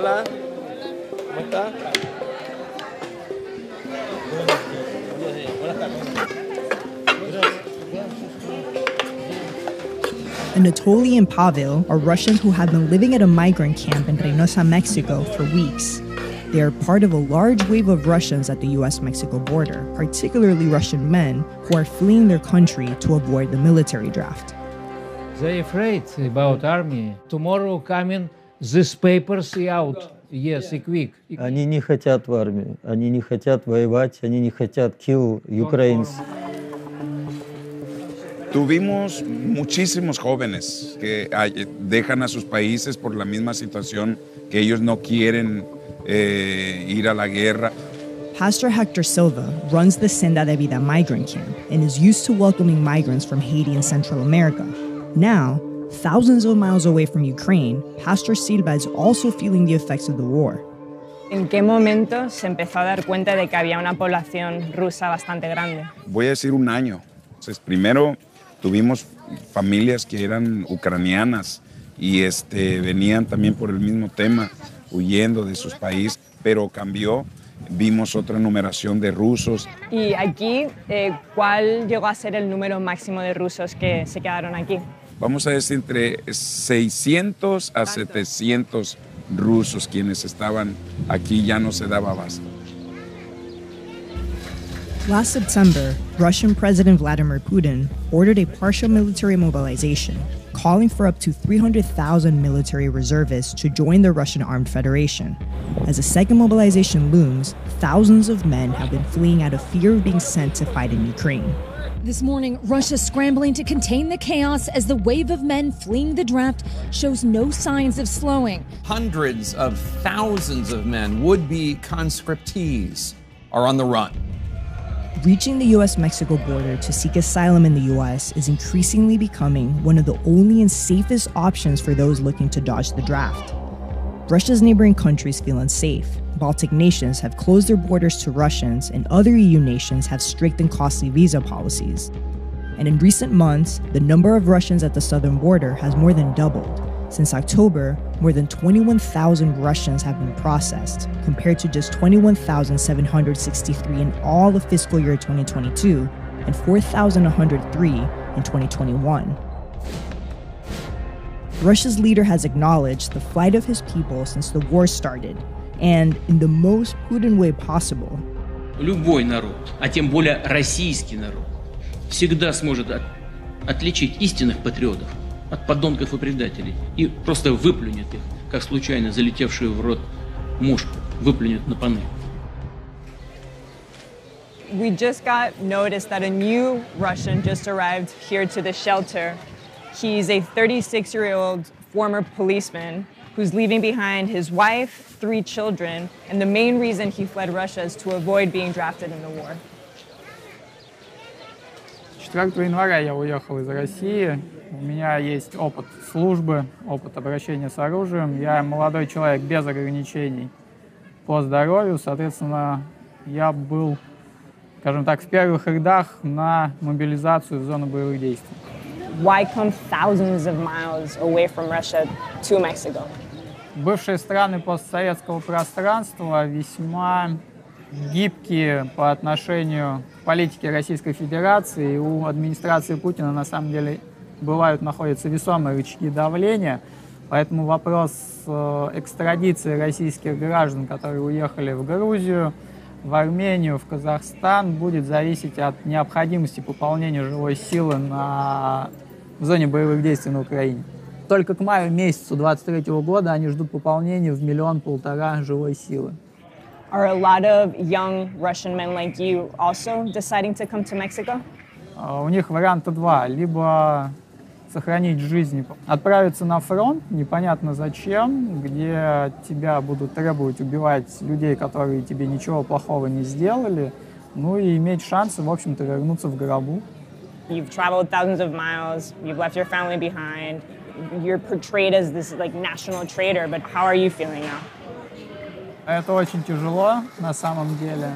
Hola, ¿cómo está? Anatoly and Pavel are Russians who have been living at a migrant camp in Reynosa, Mexico for weeks. They are part of a large wave of Russians at the US-Mexico border, particularly Russian men who are fleeing their country to avoid the military draft. They're afraid about army. Tomorrow coming, these papers out. Yes, quick. Они не хотят в армию, они не хотят воевать, они не хотят kill Ukrainians. Tuvimos muchísimos jóvenes que dejan a sus países por la misma situación, que ellos no quieren ir a la guerra. Pastor Hector Silva runs the Senda de Vida migrant camp and is used to welcoming migrants from Haiti and Central America. Now, thousands of miles away from Ukraine, Pastor Silva is also feeling the effects of the war. ¿En qué momento se empezó a dar cuenta de que había una población rusa bastante grande? Voy a decir un año. Entonces, primero tuvimos familias que eran ucranianas y venían también por el mismo tema, huyendo de sus países, pero cambió. Vimos otra numeración de rusos. Y aquí, ¿cuál llegó a ser el número máximo de rusos que se quedaron aquí? Vamos a decir entre 600 a 700 rusos quienes estaban aquí, ya no se daba abasto. Last September, Russian President Vladimir Putin ordered a partial military mobilization, calling for up to 300,000 military reservists to join the Russian Armed Federation. As a second mobilization looms, thousands of men have been fleeing out of fear of being sent to fight in Ukraine. This morning, Russia scrambling to contain the chaos as the wave of men fleeing the draft shows no signs of slowing. Hundreds of thousands of men, would-be conscriptees, are on the run. Reaching the US-Mexico border to seek asylum in the US is increasingly becoming one of the only and safest options for those looking to dodge the draft. Russia's neighboring countries feel unsafe. Baltic nations have closed their borders to Russians, and other EU nations have strict and costly visa policies. And in recent months, the number of Russians at the southern border has more than doubled. Since October, more than 21,000 Russians have been processed, compared to just 21,763 in all of fiscal year 2022 and 4,103 in 2021. Russia's leader has acknowledged the flight of his people since the war started, and in the most Putin way possible. Любой народ, а тем более российский народ, всегда сможет отличить истинных патриотов от подонков и предателей и просто выплюнет их, как случайно залетевшую в рот мушку, выплюнет на панель. We just got notice that a new Russian just arrived here to the shelter. He's a 36-year-old former policeman who's leaving behind his wife, 3 children, and the main reason he fled Russia is to avoid being drafted in the war. 4 января я уехал из России. У меня есть опыт службы, опыт обращения с оружием. Я молодой человек без ограничений по здоровью. Соответственно, я был, скажем так, в первых рядах на мобилизацию в зону боевых действий. Why come thousands of miles away from Russia to Mexico? Бывшие страны постсоветского пространства весьма гибкие по отношению к политике Российской Федерации. И у администрации Путина на самом деле находятся весомые рычаги давления. Поэтому вопрос экстрадиции российских граждан, которые уехали в Грузию, в Армению, в Казахстан, будет зависеть от необходимости пополнения живой силы в зоне боевых действий на Украине. Только к маю месяцу 2023 года они ждут пополнения в 1,5 миллиона живой силы. Are a lot of young Russian men like you also deciding to come to Mexico? У них варианта 2. Либо сохранить жизнь, отправиться на фронт, непонятно зачем, где тебя будут требовать убивать людей, которые тебе ничего плохого не сделали, ну и иметь шансы, в общем-то, вернуться в гробу. You've traveled thousands of miles, you've left your family behind, you're portrayed as this like national traitor, but how are you feeling now? Это очень тяжело, на самом деле,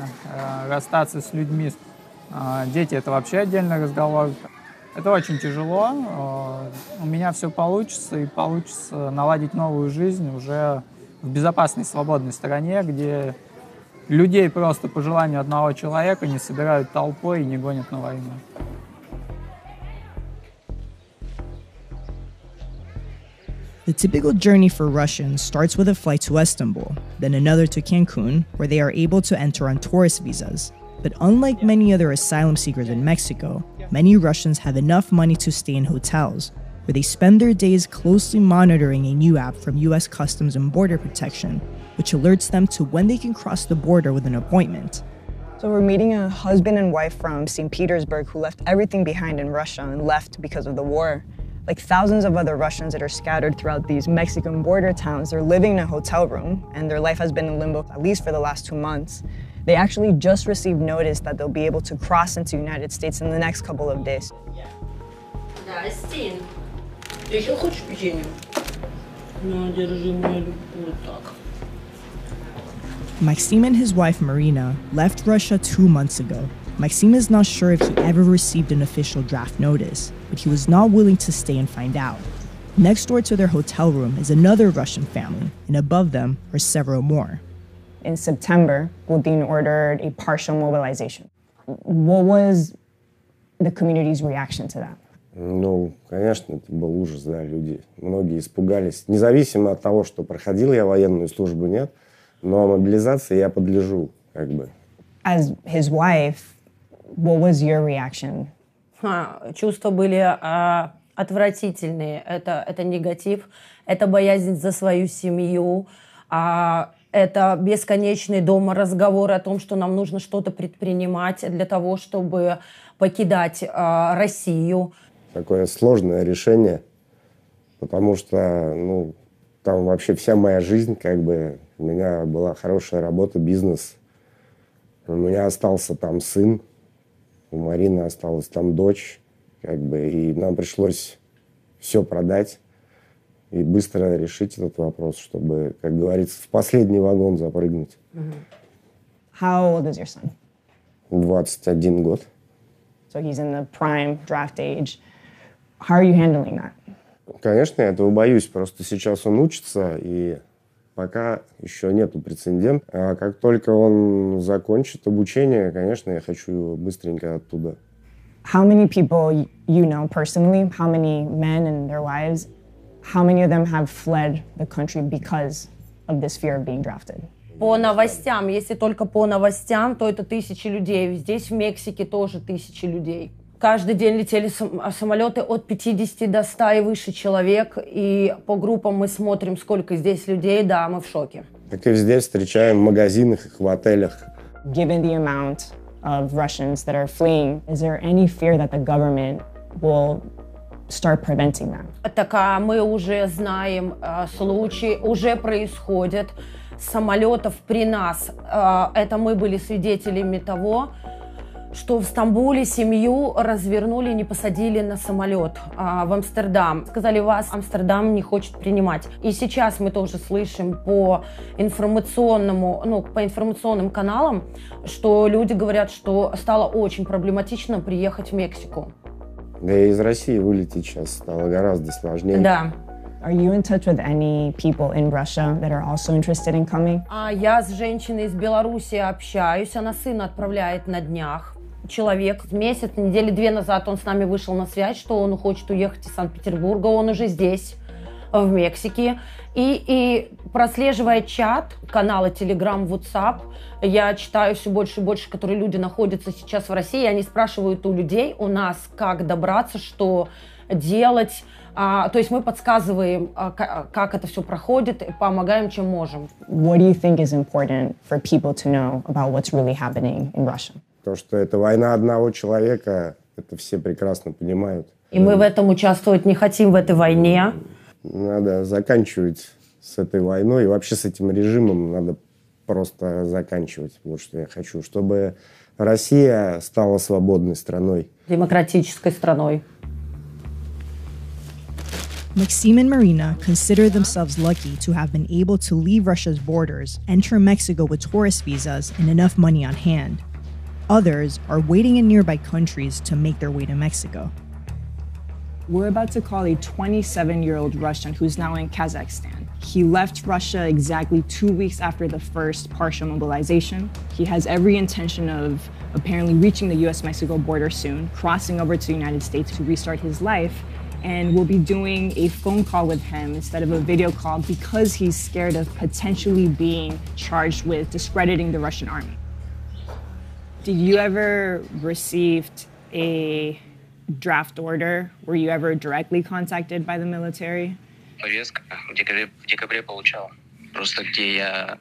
расстаться с людьми. Дети — это вообще отдельный разговор. Это очень тяжело. У меня все получится, и получится наладить новую жизнь уже в безопасной, свободной стране, где людей просто по желанию одного человека не собирают толпой и не гонят на войну. The typical journey for Russians starts with a flight to Istanbul, then another to Cancun, where they are able to enter on tourist visas. But unlike many other asylum seekers in Mexico, many Russians have enough money to stay in hotels, where they spend their days closely monitoring a new app from US Customs and Border Protection, which alerts them to when they can cross the border with an appointment. So we're meeting a husband and wife from St. Petersburg who left everything behind in Russia and left because of the war. Like thousands of other Russians that are scattered throughout these Mexican border towns, they're living in a hotel room and their life has been in limbo at least for the last 2 months. They actually just received notice that they'll be able to cross into the United States in the next couple of days. Да, Стин. Ты еще хочешь печенье? Ну, держи мою вот так. Maxim and his wife Marina left Russia 2 months ago. Maxim is not sure if he ever received an official draft notice, but he was not willing to stay and find out. Next door to their hotel room is another Russian family, and above them are several more. In September, Putin ordered a partial mobilization. What was the community's reaction to that? Ну, конечно, это был ужас, да, люди. Многие испугались. Независимо от того, что проходил я военную службу, нет, но мобилизации я подлежу, как бы. As his wife, what was your reaction? Чувства были отвратительные. Это негатив, это боязнь за свою семью, это бесконечный дома разговоры о том, что нам нужно что-то предпринимать для того, чтобы покидать Россию. Такое сложное решение, потому что, ну, там вообще вся моя жизнь, как бы, у меня была хорошая работа, бизнес. У меня остался там сын, у Марины осталась там дочь, как бы, и нам пришлось все продать и быстро решить этот вопрос, чтобы, как говорится, в последний вагон запрыгнуть. How old is your son? 21 год. So he's in the prime draft age. How are you handling that? Конечно, я этого боюсь, просто сейчас он учится, и пока еще нету прецедента. А как только он закончит обучение, конечно, я хочу его быстренько оттуда. How many people you know personally, how many men and their wives, how many of them have fled the country because of this fear of being drafted? По новостям, если только по новостям, то это 1000 людей. Здесь в Мексике тоже 1000 людей. Каждый день летели самолеты от 50 до 100 и выше человек. И по группам мы смотрим, сколько здесь людей. Да, мы в шоке. Как и везде встречаем в магазинах, в отелях. Given the amount of Russians that are fleeing, is there any fear that the government will start preventing that? Так мы уже знаем случаи, уже происходят. Самолетов при нас, это мы были свидетелями того, что в Стамбуле семью развернули, не посадили на самолет в Амстердам. Сказали, вас Амстердам не хочет принимать. И сейчас мы тоже слышим по информационным каналам, что люди говорят, что стало очень проблематично приехать в Мексику. Да и из России вылететь сейчас стало гораздо сложнее. Да. Are you in touch with any people in Russia that are also interested in coming? Я с женщиной из Беларуси общаюсь, она сына отправляет на днях. Человек месяц, недели 2 назад он с нами вышел на связь, что он хочет уехать из Санкт-Петербурга, он уже здесь, в Мексике. И прослеживая чат, каналы Telegram, WhatsApp, я читаю все больше и больше, которые люди находятся сейчас в России, и они спрашивают у людей, у нас, как добраться, что делать. То есть мы подсказываем, как это все проходит, и помогаем, чем можем. What do you think is important for people to know about what's really happening in Russia? То, что это война одного человека, это все прекрасно понимают. И мы в этом участвовать не хотим, в этой войне. Надо заканчивать с этой войной, и вообще с этим режимом надо просто заканчивать. Вот что я хочу, чтобы Россия стала свободной страной. Демократической страной. Maxim and Marina consider themselves lucky to have been able to leave Russia's borders, enter Mexico with tourist visas and enough money on hand. Others are waiting in nearby countries to make their way to Mexico. We're about to call a 27-year-old Russian who's now in Kazakhstan. He left Russia exactly 2 weeks after the first partial mobilization. He has every intention of apparently reaching the US-Mexico border soon, crossing over to the United States to restart his life, and we'll be doing a phone call with him instead of a video call because he's scared of potentially being charged with discrediting the Russian army. Did you ever receive a draft order? Were you ever directly contacted by the military? Повестка в декабре получал. Просто где я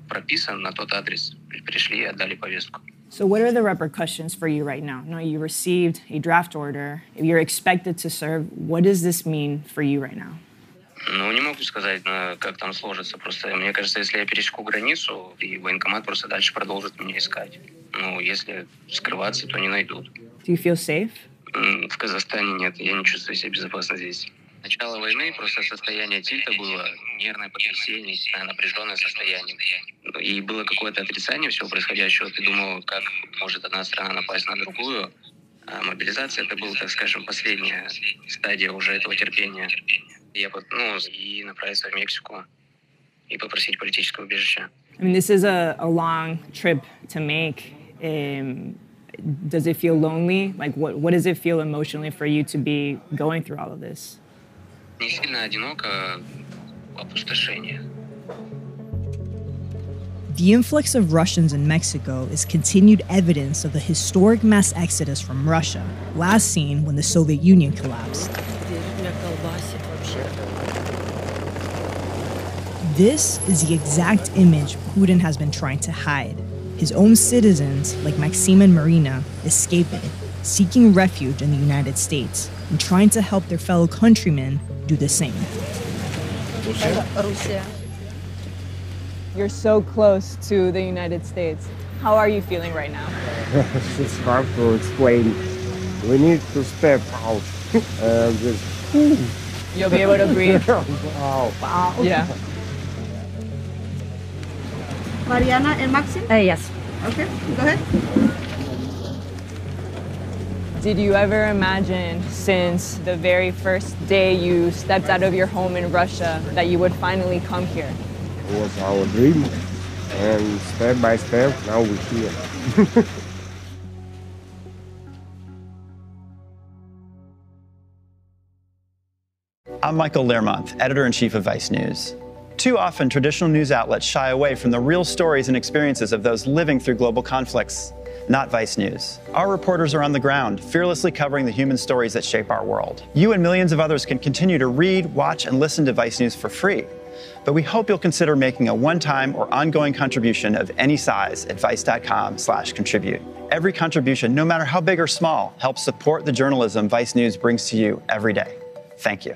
прописан, на тот адрес пришли и отдали повестку. So what are the repercussions for you right now? No, you received a draft order. If you're expected to serve, what does this mean for you right now? Ну, не могу сказать, как там сложится. Просто мне кажется, если я пересеку границу, и военкомат просто дальше продолжит меня искать. Ну, если скрываться, то не найдут. Do you feel safe? В Казахстане нет, я не чувствую себя безопасно здесь. Начало войны, просто состояние тильта было, нервное потрясение, напряженное состояние. И было какое-то отрицание всего происходящего. Ты думал, как может одна страна напасть на другую. А мобилизация это была, так скажем, последняя стадия уже этого терпения. Я и направиться в Мексику и попросить политического убежища. I mean, this is a long trip to make. Does it feel lonely? Like, what does it feel emotionally for you to be going through all of this? Не сильно одиноко, опустошение. The influx of Russians in Mexico is continued evidence of the historic mass exodus from Russia, last seen when the Soviet Union collapsed. This is the exact image Putin has been trying to hide. His own citizens, like Maxim and Marina, escaping, seeking refuge in the United States, and trying to help their fellow countrymen do the same. Russia. You're so close to the United States. How are you feeling right now? It's hard to explain. We need to step out and just... You'll be able to breathe. Wow. Wow. Yeah. Mariana and Maxim? Yes. Okay, go ahead. Did you ever imagine since the very first day you stepped out of your home in Russia that you would finally come here? It was our dream, and step by step, now we're here. I'm Michael Learmonth, editor-in-chief of Vice News. Too often, traditional news outlets shy away from the real stories and experiences of those living through global conflicts. Not Vice News. Our reporters are on the ground, fearlessly covering the human stories that shape our world. You and millions of others can continue to read, watch, and listen to Vice News for free. But we hope you'll consider making a one-time or ongoing contribution of any size at vice.com/contribute. Every contribution, no matter how big or small, helps support the journalism Vice News brings to you every day. Thank you.